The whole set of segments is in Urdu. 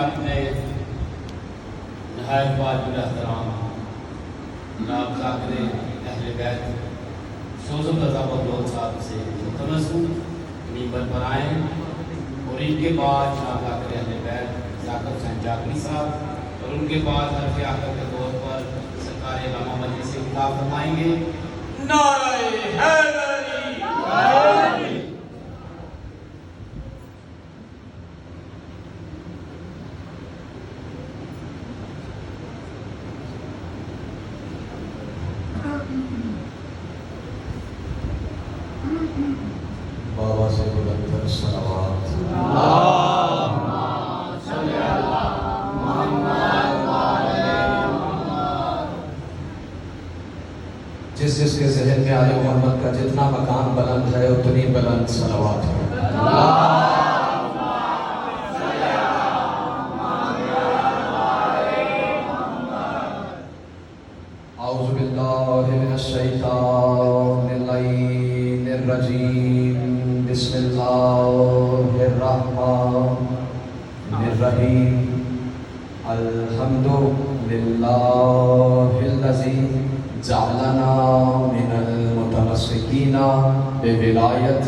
اپنے نہایت واجب احترام جناب ذاکر اہل بیت شوزم رضا بہلول صاحب سے ملتمس ہوں ممبر پر آئیں اور ان کے بعد جناب ذاکر اہل بیت ذاکر حسین جعفری صاحب اور ان کے بعد حرف آخر کے طور پر سرکار علامہ مجلس سے خطاب فرمائیں گے۔ نعرہ حیدری بابا سے بلندر صلوات جس جس کے ذہن میں آل محمد کا جتنا مقام بلند ہے اتنی بلند صلوات ہے۔ اعوذ باللہ من الشیطان اللعین الرجیم بسم اللہ الرحمن الرحیم الحمد للہ الذی جعلنا من المتمسکین بولایت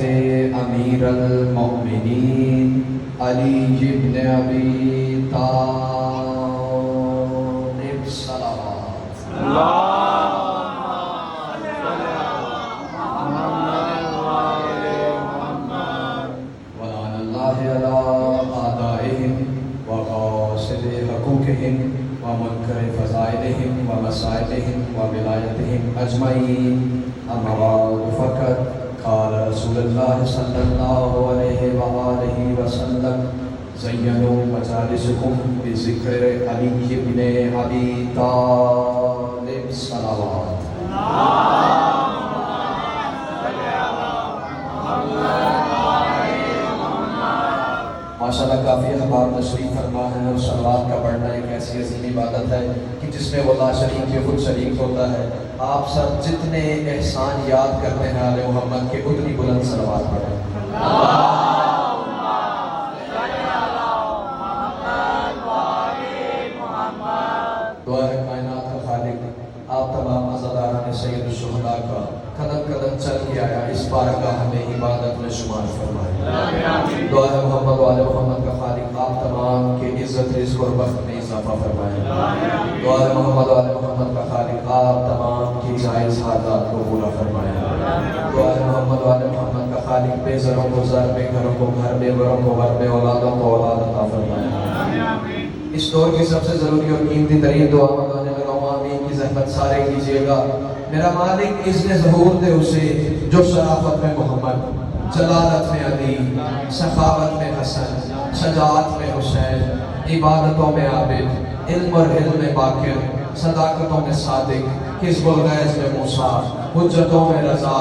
امیر المؤمنین علی بن ابی طالب صلوات ولعن اللہ علی آدائہم وقاصد حقوقہم ومنکر فضائلہم ومسائلہم وولایتہم اجمعین اما بعد فقط قال رسول اللہ صلی اللہ علیہ وآلہ وسلم زینوا مجالسکم بذکر علی بن ابی طالب صلوات ماشاءاللہ کافی احباب تشریف فرما ہے اور صلوات کا پڑھنا ایک ایسی عظیم عبادت ہے کہ جس میں وہ لا شریک کے خود شریک ہوتا ہے۔ آپ سب جتنے احسان یاد کرتے ہیں آل محمد کے اتنی بلند صلوات پڑھیں۔ دعا ہے کائنات کا خالق آپ تمام عزاداران سید الشہداء کا قدم قدم چل کے آیا اس بارگاہ ہمیں عبادت میں شمار فرمائے۔ دعا ہے محمد و آل محمد کا خالق آپ تمام کے عزت رزق اور بخت میں اضافہ فرمائے۔ دعا ہے محمد و آل محمد کا خالق آپ تمام کی جائز حاجات کو پورا فرمائے۔ دعا ہے محمد و آل محمد کا خالق بے زروں کو زر، بے گھروں کو گھر، بے وروں کو ور، بے اولادوں کو اولاد عطا فرمائے۔ اس دور کی سب سے ضروری اور قیمتی ترین دعا مانگنے لگا ہوں، آمین کی زحمت سارے کیجیے گا۔ میرا مالک اذن ظہور دے اسے جو شرافت میں محمد، جلالت میں علی، سخاوت میں حسن، شجاعت میں حسین، عبادتوں میں عابد، علم اور علم میں باقر، صداقتوں میں صادق، کذب الغیظ میں موسیٰ، حجتوں میں رضا،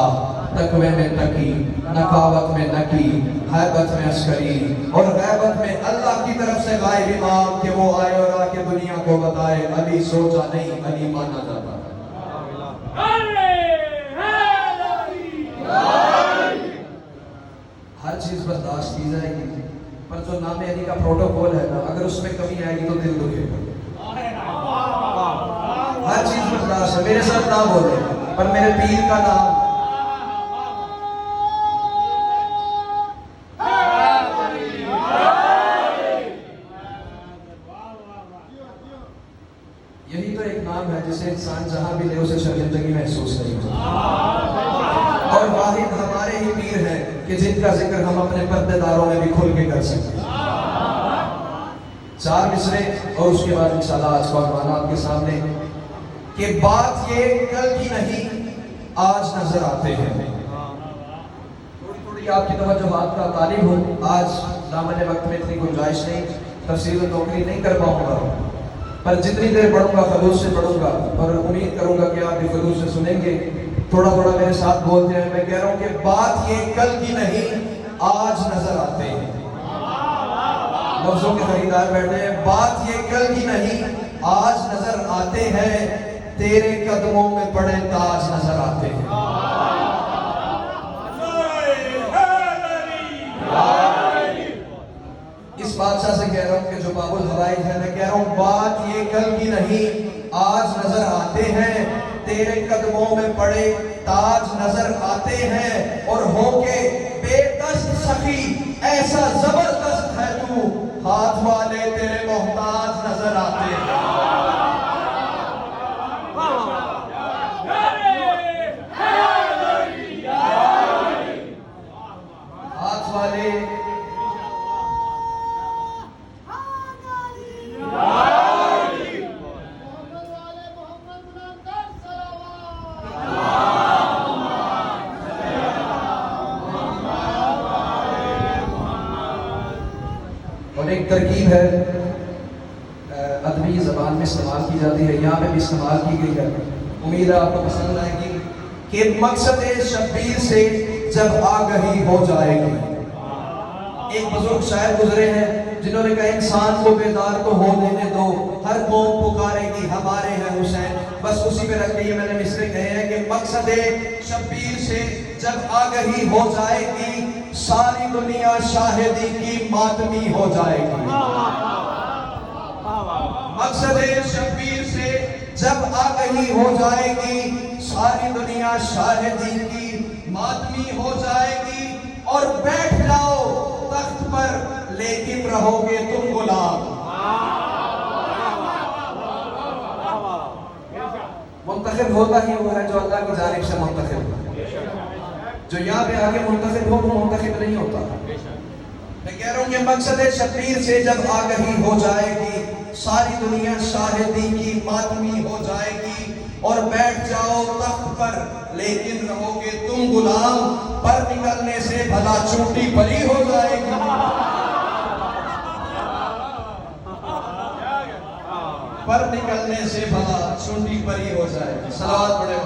تقوی میں تقی، نقاوت میں نقی، حیبت میں عسکری اور غیبت میں اللہ کی طرف سے غائب امام کہ وہ آئے اور آ کے دنیا کو بتائے علی سوچا نہیں علی مانا جاتا۔ ہر چیز برداشت کی جائے گی پر جو نام علی کا پروٹوکول ہے نا اگر اس میں کمی آئے گی تو دل دکھے گا۔ ہر چیز برداشت ہے، میرے ساتھ نہ بولے پر میرے پیر کا نام یہی تو ایک نام ہے جسے انسان جہاں بھی لے اسے شرمندگی محسوس نہیں ہوتی، اور واحد ہمارے ہی پیر ہیں کہ جن کا ذکر ہم اپنے پردے داروں میں بھی کھل کے کر سکتے ہیں۔ چار مصرے اور اس کے بعد انشاءاللہ آج کا عنوان آپ کے سامنے کہ بات یہ کل کی نہیں آج نظر آتے ہیں۔ تھوڑی آپ کی توجہات کا طالب ہوں، آج دامن وقت میں اتنی گنجائش نہیں، تفصیل و نوکری نہیں کر پاؤں گا پر جتنی دیر پڑھوں گا خلوص سے پڑھوں گا اور امید کروں گا کہ آپ بھی خلوص سے سنیں گے۔ تھوڑا تھوڑا میرے ساتھ بولتے ہیں، میں کہہ رہا ہوں کہ بات یہ کل کی نہیں آج نظر آتے ہیں۔ لفظوں کے خریدار بیٹھے ہیں، بات یہ کل کی نہیں آج نظر آتے ہیں، تیرے قدموں میں پڑے تاج نظر آتے ہیں۔ اس اس بادشاہ سے کہہ رہا ہوں کہ جو باب الحوائج ہے، میں کہہ رہا ہوں بات یہ کل کی نہیں، آج نظر آتے ہیں، تیرے قدموں میں پڑے تاج نظر آتے ہیں، اور ہو کے بے دست سخی ایسا زبردست ہے تو، ہاتھ والے تیرے محتاج نظر آتے ہیں۔ ہاتھ والے اور ایک ترکیب ہے ادبی زبان میں استعمال کی جاتی ہے، یہاں پہ بھی استعمال کی گئی ہے، امید ہے آپ کو پسند آئے گی، کہ مقصد شبیر سے جب آگہی ہو جائے گی۔ ایک بزرگ شاعر گزرے ہیں جنہوں نے کہا انسان کو بیدار تو ہو دینے دو، ہر قوم پکارے گی ہمارے ہیں حسین، بس اسی پہ رکھ کے یہ میں نے مصرے کہے ہیں کہ مقصد شبیر سے جب آگہی ہو جائے گی، ساری دنیا شاہدی کی ماتمی ہو جائے گی۔ مقصد شبیر سے جب آگہی ہو جائے گی، ساری دنیا شاہدی کی ماتمی ہو جائے گی، اور بیٹھ جاؤ تخت پر لیکن رہو گے تم غلام۔ منتخب ہوتا ہی وہ ہے جو اللہ کی جانب سے منتخب ہے، جو یہاں پہ آگے منتخب ہو وہ منتخب نہیں ہوتا۔ میں کہہ رہا ہوں کہ مقصد شبیر سے جب آگہی ہو جائے گی، ساری دنیا شاہدی کی ماتمی ہو جائے گی، اور بیٹھ جاؤ تخت پر لیکن رہو گے تم غلام، پر نکلنے سے بھلا چونٹی بری ہو جائے گی۔ پر نکلنے سے بھلا چونٹی بری ہو جائے گی۔ صلوات پڑھے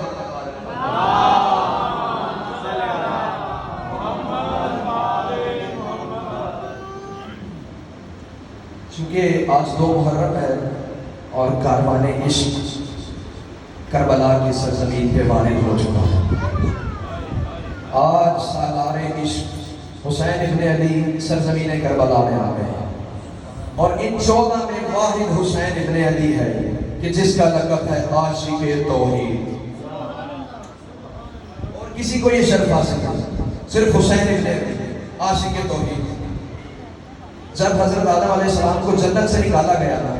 چونکہ آج 2 محرم ہے اور کاروان عشق کربلا کی سرزمین پہ وارد ہو چکا ہے۔ آج سالار عشق حسین ابن علی سرزمین کربلا میں آ گئے ہیں، اور ان 14 میں واحد حسین ابن علی ہے کہ جس کا لقب ہے عاشق توحید، اور کسی کو یہ شرف حاصل نہیں، صرف حسین ابن علی عاشق توحید۔ جب حضرت آدم علیہ السلام کو جنت سے نکالا گیا تھا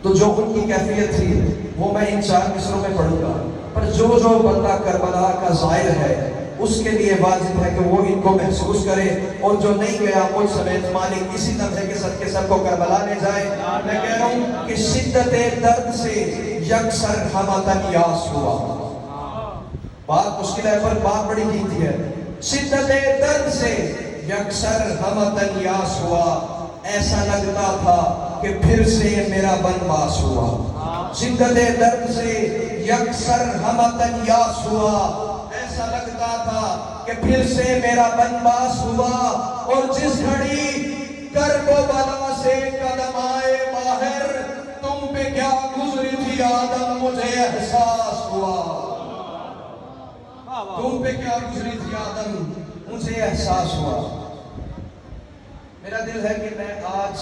تو جو ان کی کیفیت تھی وہ میں ان 4 مصروں میں پڑھوں گا، پر جو بندہ کربلا کا زائر ہے اس کے لیے واجب ہے کہ وہ ان کو محسوس کرے، اور جو نہیں گیا مجھ سمیت مالک اسی طرح کے صدقے سب کو کربلا لے جائے۔ میں کہہ رہا ہوں کہ شدت درد سے یکسر ہمتن یاس ہوا۔ بات مشکل ہے پر بات بڑی قیمتی ہے۔ شدت درد سے یکسر ہمتن یاس ہوا، ایسا لگتا تھا کہ پھر سے میرا بنواس ہوا۔ شدت درد سے یکسر ہمتن یاس ہوا، ایسا لگتا تھا کہ پھر سے میرا بنواس ہوا، اور جس گھڑی کرب و بلا سے قدم آئے باہر، تم پہ کیا گزری تھی آدم مجھے احساس ہوا۔ تم پہ کیا گزری تھی آدم مجھے احساس ہوا۔ میرا دل ہے کہ میں آج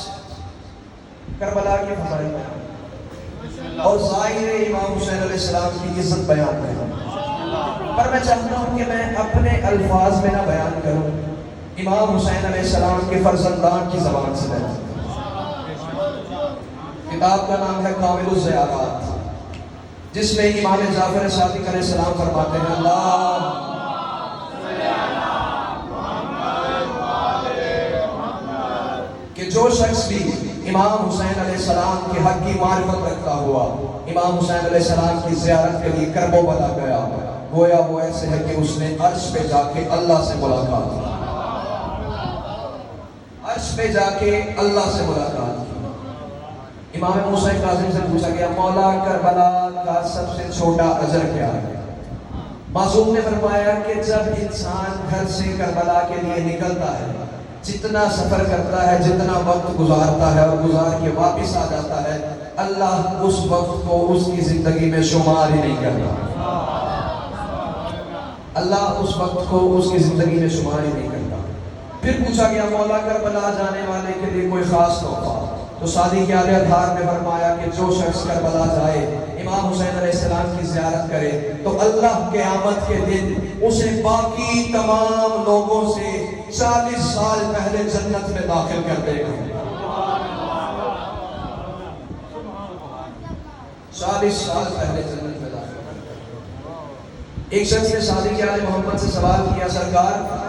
کربلا کی فضائل بیان اور ظاہر امام حسین علیہ السلام کی عزت بیان کروں، پر میں چاہتا ہوں کہ میں اپنے الفاظ میں نہ بیان کروں، امام حسین علیہ السلام کے فرزندان کی زبان سے بیان کروں۔ کتاب کا نام ہے کامل الزیارات، جس میں امام جعفر صادق علیہ السلام فرماتے ہیں اللہ کہ جو شخص بھی امام حسین علیہ السلام کے حق کی معرفت رکھتا ہوا امام حسین علیہ السلام کی زیارت کے لیے کرب و بلا گیا، گویا وہ ایسے ہے کہ اس نے عرش پہ جا کے اللہ سے ملاقات کی، عرش پہ جا کے اللہ سے ملاقات کی۔ امام موسیٰ کاظم سے پوچھا گیا مولا کربلا کا سب سے چھوٹا اجر کیا ہے؟ معصوم نے فرمایا کہ جب انسان گھر سے کربلا کے لیے نکلتا ہے، جتنا سفر کرتا ہے، جتنا وقت گزارتا ہے اور گزار کے واپس آ جاتا ہے، اللہ اس وقت کو اس کی زندگی میں شمار ہی نہیں کرتا۔ اللہ اس وقت کو اس کی زندگی میں شمار ہی نہیں کرتا۔ پھر پوچھا گیا مولا کربلا جانے والے کے لیے کوئی خاص تحفہ؟ تو سعدی کے اعلی ادھار نے فرمایا کہ جو شخص کربلا جائے، امام حسین علیہ السلام کی زیارت کرے، تو اللہ قیامت کے دن اسے باقی تمام لوگوں سے 40 سال پہلے جنت میں داخل کر دے گا۔ 40 سال پہلے جنت میں داخل کر دے گا۔ ایک شخص نے سعدی کے آل محمد سے سوال کیا، سرکار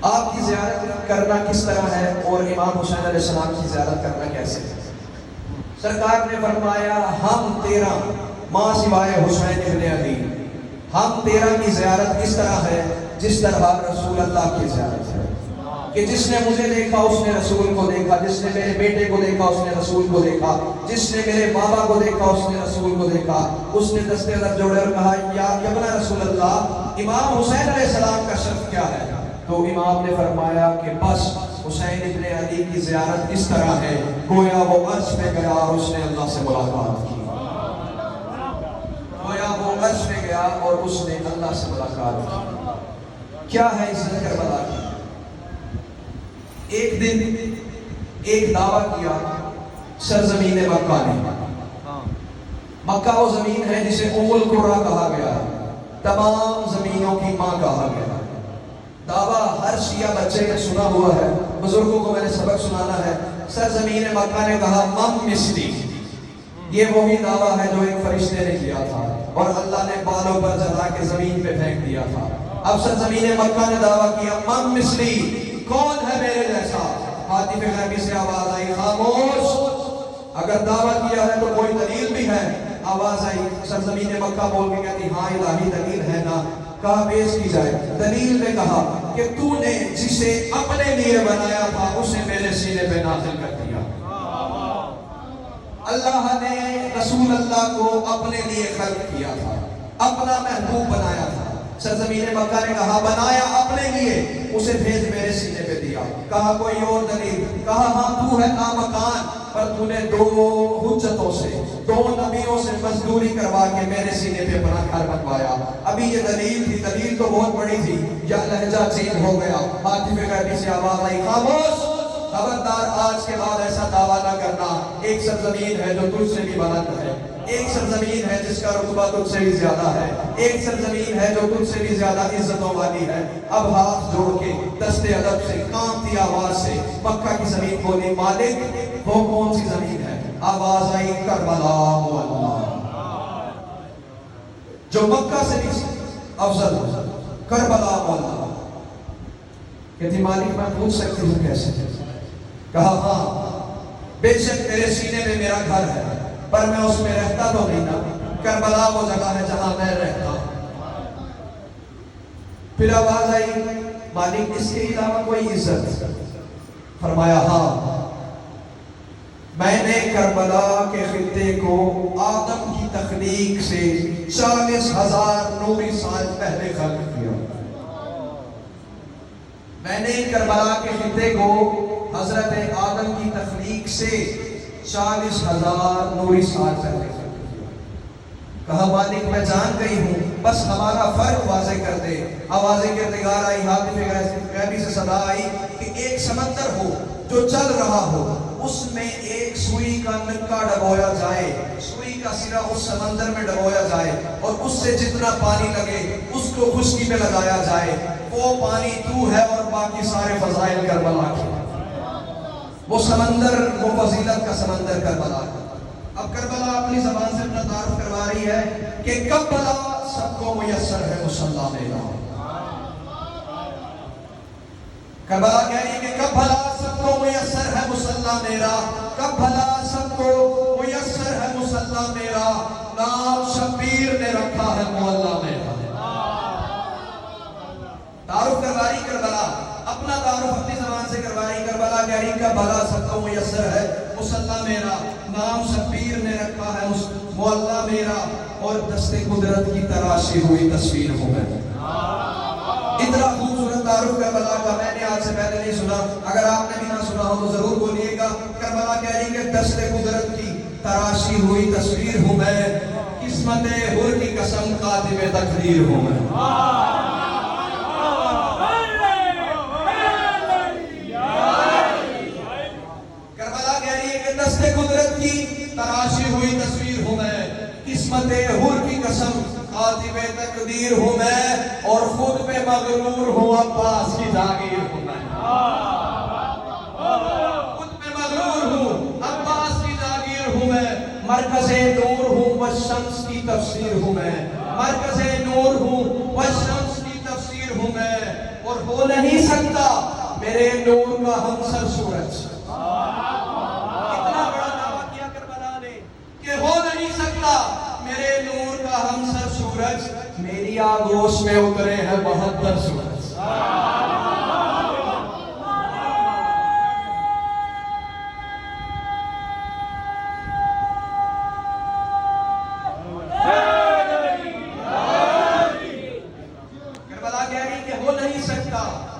آپ کی زیارت کرنا کس طرح ہے اور امام حسین علیہ السلام کی زیارت کرنا کیسے ہے؟ سرکار نے فرمایا ہم 13 ماں سوائے حسین ابن علی، ہم 13 کی زیارت اس طرح ہے جس طرح رسول اللہ کی زیارت ہے، کہ جس نے مجھے دیکھا اس نے رسول کو دیکھا، جس نے میرے بیٹے کو دیکھا اس نے رسول کو دیکھا، جس نے میرے بابا کو دیکھا اس نے رسول کو دیکھا۔ اس نے دستے ادب جوڑے اور کہا یا ابن رسول اللہ، امام حسین علیہ السلام کا شرف کیا ہے؟ تو امام نے فرمایا کہ بس حسین ابن علی کی زیارت اس طرح ہے گویا وہ عرش میں گیا اور اس نے اللہ سے ملاقات کی، گویا وہ عرش میں گیا اور اس نے اللہ سے ملاقات کی۔ کیا ہے عزت کربلا کی؟ ایک دن ایک دعویٰ کیا سرزمین مکہ نے۔ مکہ وہ زمین ہے جسے ام القرى کہا گیا ہے، تمام زمینوں کی ماں کہا گیا ہے۔ دعویٰ ہر شیعہ بچے نے سنا ہوا ہے، بزرگوں کو میں نے سبق سنانا ہے۔ سرزمین مکہ نے کہا مم مثلی، یہ وہی دعویٰ ہے جو ایک فرشتے نے کیا تھا اور اللہ نے بالوں پر جلا کے زمین پہ پھینک دیا تھا۔ اب سرزمین مکہ نے دعویٰ کیا مم مثلی، کون ہے میرے جیسا؟ ہاتف غیبی سے آواز آئی خاموش، اگر دعویٰ کیا ہے تو کوئی دلیل بھی ہے؟ آواز آئی، سرزمین مکہ بول کے کہتی ہاں الہی دلیل ہے نا۔ کہا پیش کی جائے۔ دلیل نے کہا کہ تو نے جسے اپنے لیے بنایا تھا اسے میرے سینے پہ نازل کر دیا۔ اللہ نے رسول اللہ کو اپنے لیے خلق کیا تھا، اپنا محبوب بنایا تھا۔ سرزمین مکہ نے کہا بنایا اپنے لیے، اسے بھیج میرے سینے پہ دیا۔ کہا کوئی اور دلیل؟ کہا ہاں تو ہے نامکان، پر تو نے 2 حجتوں سے 2 نبیوں سے مزدوری کروا کے میرے سینے پہ اپنا گھر بنوایا۔ ابھی یہ دلیل تھی، دلیل تو بہت بڑی تھی، یا لہجہ چینج ہو گیا۔ ہاتف غیبی سے آواز آئی خاموش، خبردار آج کے بعد ایسا دعویٰ نہ کرنا۔ ایک سرزمین ہے جو تجھ سے بھی بلند ہے، ایک سرزمین ہے جس کا رتبہ تجھ سے بھی زیادہ ہے، ایک سرزمین ہے جو تجھ سے بھی زیادہ عزتوں والی ہے۔ اب ہاتھ جوڑ کے دستے ادب سے کانپتی آواز سے مکہ کی زمین بولی مالک وہ کون سی زمین ہے؟ آواز آئی کربلا مولا، جو مکہ سے بھی افضل کربلا مولا۔ کہتی مالک میں پوچھ سکتی ہوں کیسے؟ کہا ہاں بے شک میرے سینے میں میرا گھر ہے، پر میں اس میں رہتا تو نہیں نا، کربلا وہ جگہ ہے جہاں میں رہتا ہوں۔ پھر آواز آئی مالک اس کے علاوہ کوئی عزت؟ فرمایا ہاں، میں نے کربلا کے خطے کو آدم کی تخلیق سے 40,000 نوری سال پہلے خلق کیا۔ میں نے کربلا کے خطے کو حضرت آدم کی تخلیق سے 40,000 نوری سال پہلے خلق کیا۔ کہا مالک میں جان گئی ہوں، بس ہمارا فرق واضح کر دے۔ آواز کردگار آئی، ہاتف غیبی سے صدا آئی کہ ایک سمندر ہو جو چل رہا ہو، اس میں ایک سوئی کا نکا ڈبویا جائے، سوئی کا سرا اس سمندر میں ڈبویا جائے اور اس سے جتنا پانی لگے اس کو خشکی پہ لگایا جائے، وہ پانی تو ہے اور باقی سارے فضائل کربلا کے۔ وہ سمندر، وہ فضیلت کا سمندر کربلا ہے۔ اب کربلا اپنی زبان سے اپنا تعارف کروا رہی ہے کہ کب بھلا سب کو میسر ہے مصلی میرا۔ کربلا کہہ رہی ہے کہ کب بھلا سب کو میسر ہے مصلی میرا، کب بھلا سب کو میسر ہے مصلی میرا، نام شبیر نے رکھا ہے مولا میرا۔ تعارف کروا رہی کربلا، اپنا تعارف اپنی زبان سے کروا رہی کربلا کہہ رہی کہ بھلا سب کو میسر ہے مصلی میرا، نام شبیر نے رکھا ہے مولا میرا، اور دستے قدرت کی تراشی ہوئی تصویر ہوں میں۔ اتنا خوبصورت تعارف کربلا کا میں نے آج سے پہلے نہیں سنا، اگر آپ نے بھی نہ سنا ہو تو ضرور بولیے گا۔ کربلا کہہ رہی کہ دستے قدرت کی تراشی ہوئی تصویر ہوں میں، قسمت حر کی قسم کاتب تقدیر ہوں میں۔ قسمت حر کی قسم کاتب تقدیر ہوں میں اور خود پہ مغرور ہوں عباس کی جاگیر ہوں میں خود پہ مغرور ہوں عباس کی جاگیر ہوں میں مرکز نور ہوں والشمس کی تفسیر ہوں میں مرکز نور ہوں والشمس کی تفسیر ہوں میں اور ہو نہیں سکتا میرے نور کا ہمسر سورج کتنا بڑا دعویٰ کیا کربلا نے کہ ہو نہیں سکتا میرے نور کا ہمسر سورج میری آگوش میں اترے ہیں 72 سورج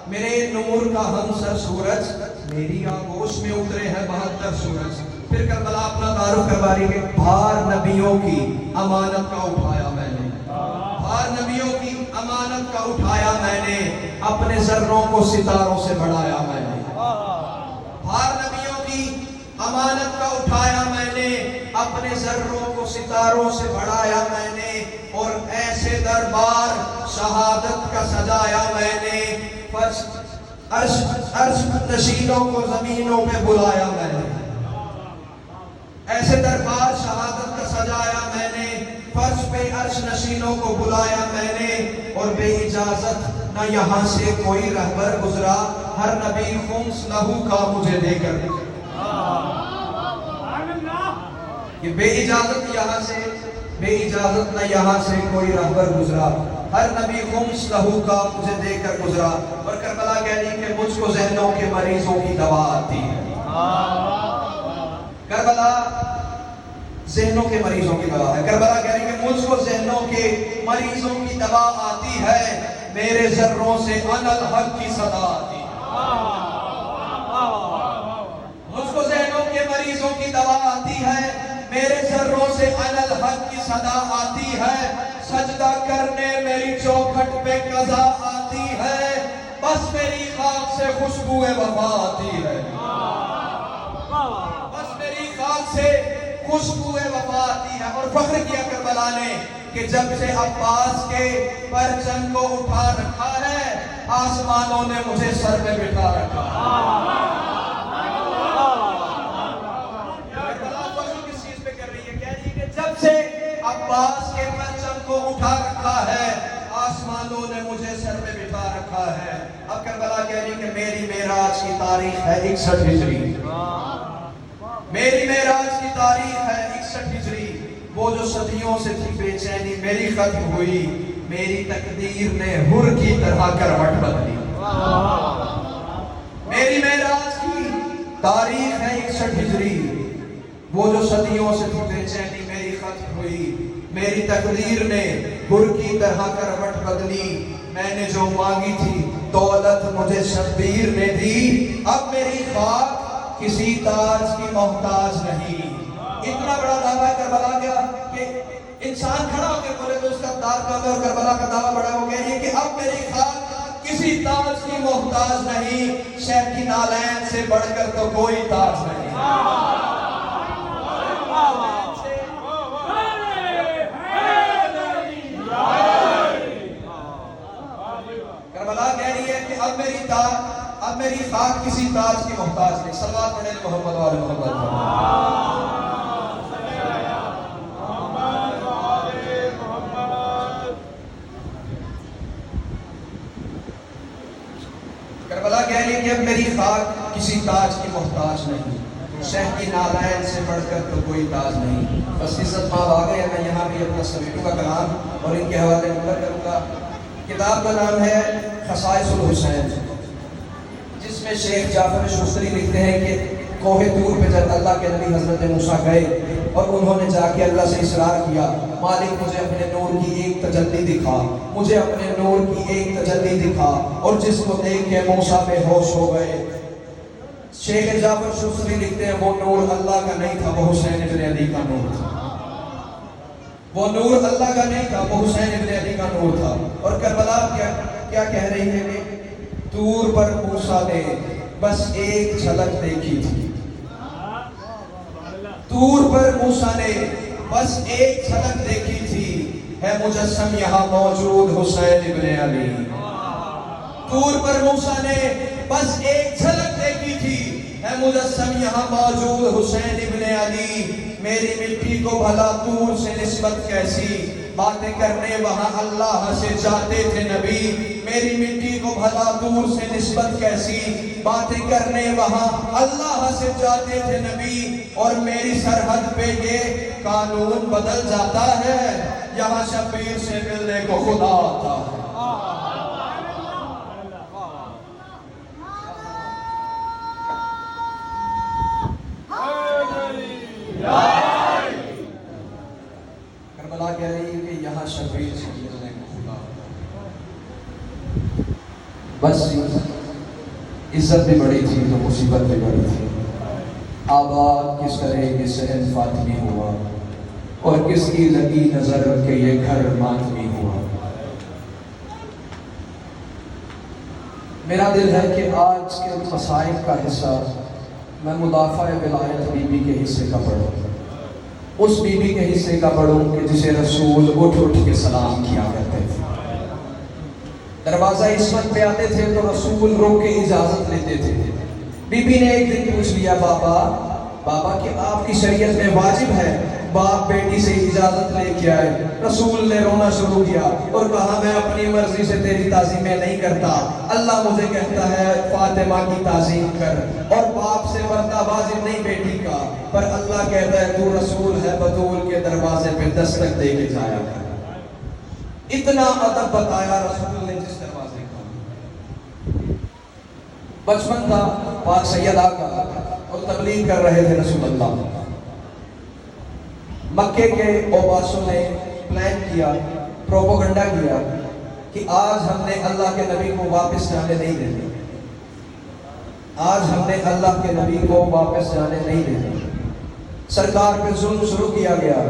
میرے نور کا ہمسر سورج میری آگوش میں اترے ہیں 72 سورج پھر کربلا اپنا تعارف کروا رہی ہے بھار نبیوں کی امانت کا اٹھایا میں نے بھار نبیوں کی امانت کا اٹھایا میں نے اپنے ذروں کو ستاروں سے بڑھایا میں نے بھار نبیوں کی امانت کا اٹھایا میں نے اپنے ذروں کو ستاروں سے بڑھایا میں نے اور ایسے دربار شہادت کا سجایا میں نے عرش نشینوں کو زمینوں میں بلایا میں نے ایسے دربار شہادت کا سجایا میں نے فرش پہ عرش نشینوں کو بلایا میں نے اور بے اجازت نہ یہاں سے کوئی رہبر گزرا ہر نبی خمس لہو کا مجھے دے کر کہ بے اجازت نہ یہاں سے کوئی رہبر گزرا ہر نبی خمس لہو کا مجھے دے کر گزرا اور کربلا کہہ رہی کہ مجھ کو ذہنوں کے مریضوں کی دوا آتی ہے کربلا ذہنوں کے مریضوں کی دوا ہے کربلا کہہ رہی کہ مجھ کو ذہنوں کے مریضوں کی دوا آتی ہے میرے ذروں سے انا الحق کی صدا آتی ہے مجھ کو ذہنوں کے مریضوں کی دوا آتی ہے میرے ذروں سے انا الحق کی صدا آتی ہے سجدہ کرنے میری چوکھٹ پہ قضا آتی ہے بس میری خاک سے خوشبو وفا آتی ہے بس میری خاک سے خوشبو وفا آتی ہے اور فخر کیا کربلا نے کہ جب سے عباس کے پرچم کو اٹھا رکھا ہے آسمانوں نے مجھے سر میں بٹھا رکھا جب سے عباس کے پرچم کو اٹھا رکھا ہے آسمانوں نے مجھے سر میں بٹھا رکھا ہے اب کربلا کہہ رہی کہ میری معراج کی تاریخ ہے 61 ہجری میری معراج کی تاریخ ہے 61 ہجری وہ جو صدیوں سے تھی بے چینی میری ختم ہوئی میری تقدیر نے حر کی طرح کروٹ بدلی میری معراج کی تاریخ ہے 61 ہجری وہ جو صدیوں سے تھی بے چینی میری ختم ہوئی میری تقدیر نے حر کی طرح کروٹ بدلی میں نے جو مانگی تھی دولت مجھے شبیر نے دی اب میری خاک کسی تاج کی محتاج نہیں اتنا بڑا دعویٰ کربلا کیا کہ انسان کھڑا ہو کے بولے تو اس کا دعویٰ اور کربلا کا دعویٰ بڑا ہو گیا کہ اب میری خاک کسی تاج کی محتاج نہیں شیخ کی نالین سے بڑھ کر تو کوئی تاج نہیں کربلا کہہ رہی ہے کہ اب میری خاک کسی تاج کی محتاج نہیں صلوات پڑھیں محمد والے محمد کربلا کہہ رہی ہے کہ اب میری خاک کسی تاج کی محتاج نہیں شیخ کی نالین سے بڑھ کر تو کوئی تاج نہیں بس عزت ماں آ گئے میں یہاں بھی اپنا سمیٹوں کا کلام اور ان کے حوالے نمبر کروں گا کتاب کا نام ہے خصائص الحسین جس میں شیخ جعفر شستری لکھتے ہیں کہ کوہ طور پہ جب اللہ کے نبی حضرت موسیٰ گئے اور انہوں نے جا کے اللہ سے اصرار کیا مالک مجھے اپنے نور کی ایک تجلی دکھا مجھے اپنے نور کی ایک تجلی دکھا اور جس کو دیکھ کے موسیٰ بے ہوش ہو گئے شیخ جعفر شستری لکھتے ہیں وہ نور اللہ کا نہیں تھا وہ حسین ابن علی کا نور تھا وہ نور اللہ کا نہیں تھا وہ حسین ابن علی کا نور تھا اور کربلا کیا کہہ رہی ہے کہ طور پر موسیٰ نے بس ایک جھلک دیکھی تھی طور پر موسیٰ نے بس ایک جھلک دیکھی تھی، ہے مجسم یہاں موجود حسین ابن علی۔ طور پر موسیٰ نے بس ایک جھلک دیکھی تھی، ہے مجسم یہاں موجود حسین ابن علی۔ میری مٹی کو بھلا طور سے نسبت کیسی، باتیں کرنے وہاں اللہ سے جاتے تھے نبی۔ میری مٹی کو بھلا طور سے نسبت کیسی، باتیں کرنے وہاں اللہ سے جاتے تھے نبی۔ اور میری سرحد پہ یہ قانون بدل جاتا ہے، یہاں شبیر سے ملنے کو خدا آتا ہے۔ کربلا کہہ رہی ہے کہ یہاں شبیر سے ملنے کو خدا آتا ہے۔ بس عزت بھی بڑی تھی تو مصیبت بھی بڑی تھی۔ آباد کس طرح یہ صحن فاطمی ہوا، اور کس کی لگی نظر کہ یہ گھر ماتمی ہوا۔ میرا دل ہے کہ آج کے مسائل کا حصہ میں مدافع ولایت بی بی کے حصے کا پڑھوں، اس بی بی کے حصے کا پڑھوں کہ جسے رسول اٹھ اٹھ کے سلام کیا کرتے تھے۔ دروازہ عصمت پہ آتے تھے تو رسول روک کے اجازت لیتے تھے۔ بی بی نے ایک دن پوچھ لیا، بابا کہ آپ کی شریعت میں واجب ہے باپ بیٹی سے اجازت لے کے آئے؟ رسول نے رونا شروع کیا اور کہا، میں اپنی مرضی سے تیری تعظیمیں نہیں کرتا، اللہ مجھے کہتا ہے فاطمہ کی تعظیم کر، اور باپ سے ورثہ واجب نہیں بیٹی کا، پر اللہ کہتا ہے تو رسول ہے، بطول کے دروازے پہ دستک دے کے جایا کر۔ اتنا ادب بتایا رسول نے جس دروازے کا۔ بچپن تھا، پاک سید آقا اور تبلیغ کر رہے تھے رسول اللہ۔ مکے کے اوباسوں نے پلان کیا، پروپوگنڈا کیا کہ آج ہم نے اللہ کے نبی کو واپس جانے نہیں دیتے، آج ہم نے اللہ کے نبی کو واپس جانے نہیں دیتے۔ سرکار پہ ظلم شروع کیا گیا،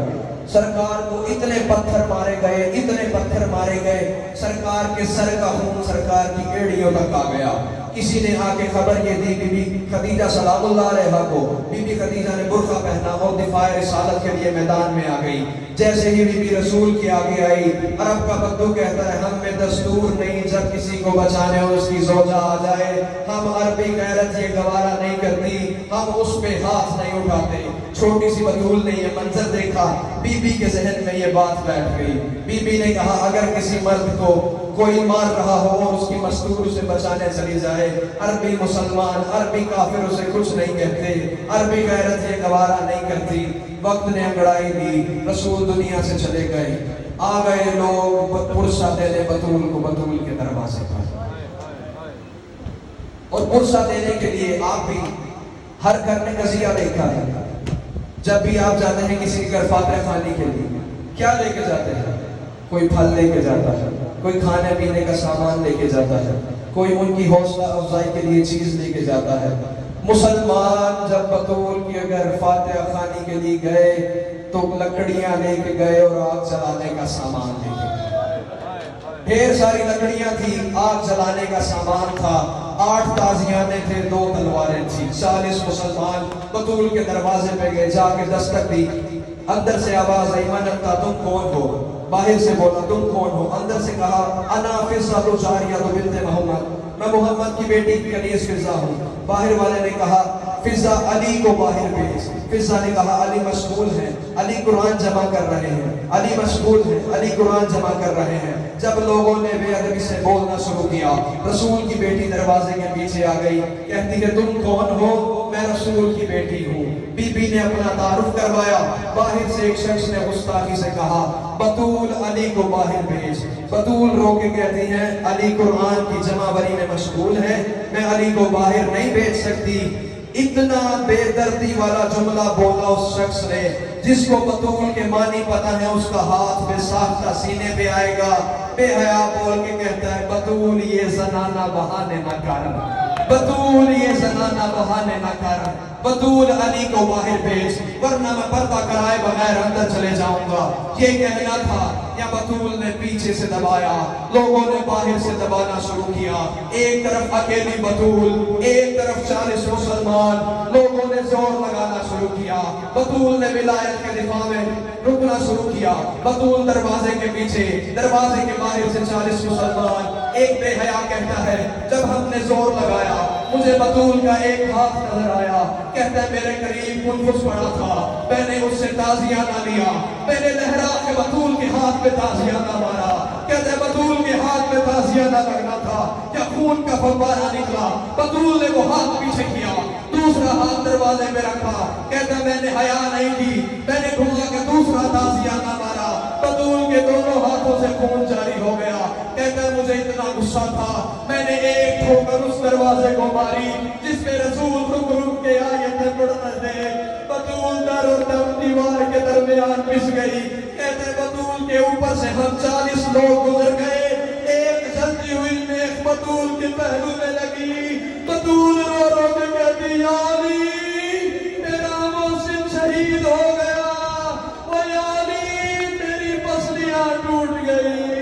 سرکار کو اتنے پتھر مارے گئے، اتنے پتھر مارے گئے، سرکار کے سر کا خون سرکار کی ایڑیوں تک آ گیا۔ کسی نے آ کے خبر یہ دی بی بی خدیجہ سلام اللہ علیہا کو، بی بی خدیجہ نے برقع پہنا اور دفاع رسالت کے لیے میدان میں آ گئی۔ جیسے ہی بی بی رسول کے آگے آئی، عرب کا بدو کہتا ہے، ہم میں دستور نہیں جب کسی کو بچانے اور اس کی زوجہ آ جائے، ہم عربی غیرت یہ گوارا نہیں کرتی، ہم اس پہ ہاتھ نہیں اٹھاتے۔ چھوٹی سی بطول نے یہ منظر دیکھا، بی بی کے ذہن میں یہ بات بیٹھ گئی۔ بی بی نے کہا، اگر کسی مرد کو کوئی مار رہا ہو اور اس کی مستور اسے بچانے چلی جائے، عربی مسلمان عربی کافر اسے کچھ نہیں کہتے، عربی غیرت یہ گوارا نہیں کرتی۔ وقت نے انگڑائی دی، رسول دنیا سے چلے گئے۔ آ گئے لوگ پرسہ دینے بطول کو بطول کے دروازے پر، اور پرسہ دینے کے لیے آپ بھی ہر گھر نے قضیہ دیکھا ہے۔ جب بھی آپ جاتے ہیں کسی کے گھر فاتح خوانی کے لیے، کیا لے کے جاتے ہیں؟ کوئی پھل لے کے جاتا ہے، کوئی کھانے پینے کا سامان لے کے جاتا ہے، کوئی ان کی حوصلہ افزائی کے لیے چیز لے کے جاتا ہے۔ مسلمان جب بطول کے گھر فاتح خوانی کے لیے گئے تو لکڑیاں لے کے گئے اور آگ جلانے کا سامان لے کے گئے۔ ڈھیر ساری لکڑیاں تھی، آگ جلانے کا سامان تھا، 8 تازیانے تھے، 2 تلواریں تھی۔ 40 مسلمان بطول کے دروازے پہ گئے، جا کے دستک دی۔ اندر سے آواز آئی، من انت، تم کون ہو؟ باہر سے بولا، تم کون ہو؟ اندر سے کہا، انا فضہ جاریہ بنت محمد، میں محمد کی بیٹی کنیز فضہ ہوں۔ باہر والے نے کہا، فضہ علی کو باہر بھیج۔ فضہ نے کہا، علی مشغول ہیں، علی قرآن جمع کر رہے ہیں، علی مشغول ہیں، علی قرآن جمع کر رہے ہیں۔ جب لوگوں نے بے ادبی سے بولنا شروع کیا، رسول کی بیٹی دروازے کے پیچھے آ گئی، کہتی ہے، تم کون ہو؟ میں رسول کی بیٹی ہوں۔ بی بی نے اپنا تعارف کروایا۔ باہر سے ایک شخص نے گستاخی سے کہا، بطول علی کو باہر بھیج۔ بطول رو کے کہتی ہیں، علی قرآن کی جمع بری میں مشغول ہے، میں علی کو باہر نہیں بھیج سکتی۔ اتنا بے دردی والا جملہ بولا اس شخص نے، جس کو بطول کے معنی پتہ ہے، اس کا ہاتھ بے ساختہ سینے پہ آئے گا۔ بے حیا بول کے کہتا ہے، بطول یہ زنانہ بہانے نہ کر، بطول یہ زنانہ بہانے نہ کر، بطول علی کو باہر بھیج، ورنہ میں پردہ کرائے بغیر اندر چلے جاؤں گا۔ یہ کہنا تھا، یا بطول نے پیچھے سے دبایا، لوگوں نے باہر سے دبانا شروع کیا۔ ایک طرف اکیلی بطول، ایک طرف 40 مسلمان، لوگوں نے زور لگانا شروع شروع کیا. بطول نے ولایت کے دفاع میں رکنا شروع کیا. بطول دروازے کے پیچھے، دروازے کے باہر سے 40 مسلمان. ایک بے حیا کہتا ہے جب ہم نے زور لگایا مجھے بطول کا ایک ہاتھ نظر آیا. کہتا ہے میرے قریب منفس پڑا تھا، میں نے اس سے تازیہ نہ لیا، میں نے لہرا کے بطول کے ہاتھ پہ تازیہ نہ مارا. کہتا ہے بطول کے ہاتھ پہ تازیہ نہ لگنا تھا، کیا خون کا فوارہ نکلا. بطول نے وہ ہاتھ پیچھے کیا، دوسرا ہاتھ دروازے میں رکھا. کہتا ہے میں نے حیا نہیں کی، میں نے گھما کے دوسرا تازیہ نہ مارا. بطول کے دونوں ہاتھوں سے خون جاری ہو گیا. کہتا ہے مجھے اتنا غصہ تھا میں نے ایک ٹھوکر اس دروازے کو ماری جس پہ رسول رک رک کے آیتیں پڑھ رہے تھے. بطول در اور دم دیوار کے درمیان پس گئی. کہتے ہیں بطول کے اوپر سے ہم 40 لوگ گزر گئے. ایک جلتی ہوئی میخ بطول کے پہلو میں لگی. بطول رو رو کے کہتی یا علی میرا محسن شہید ہو گیا، و یا علی میری پسلیاں ٹوٹ گئی.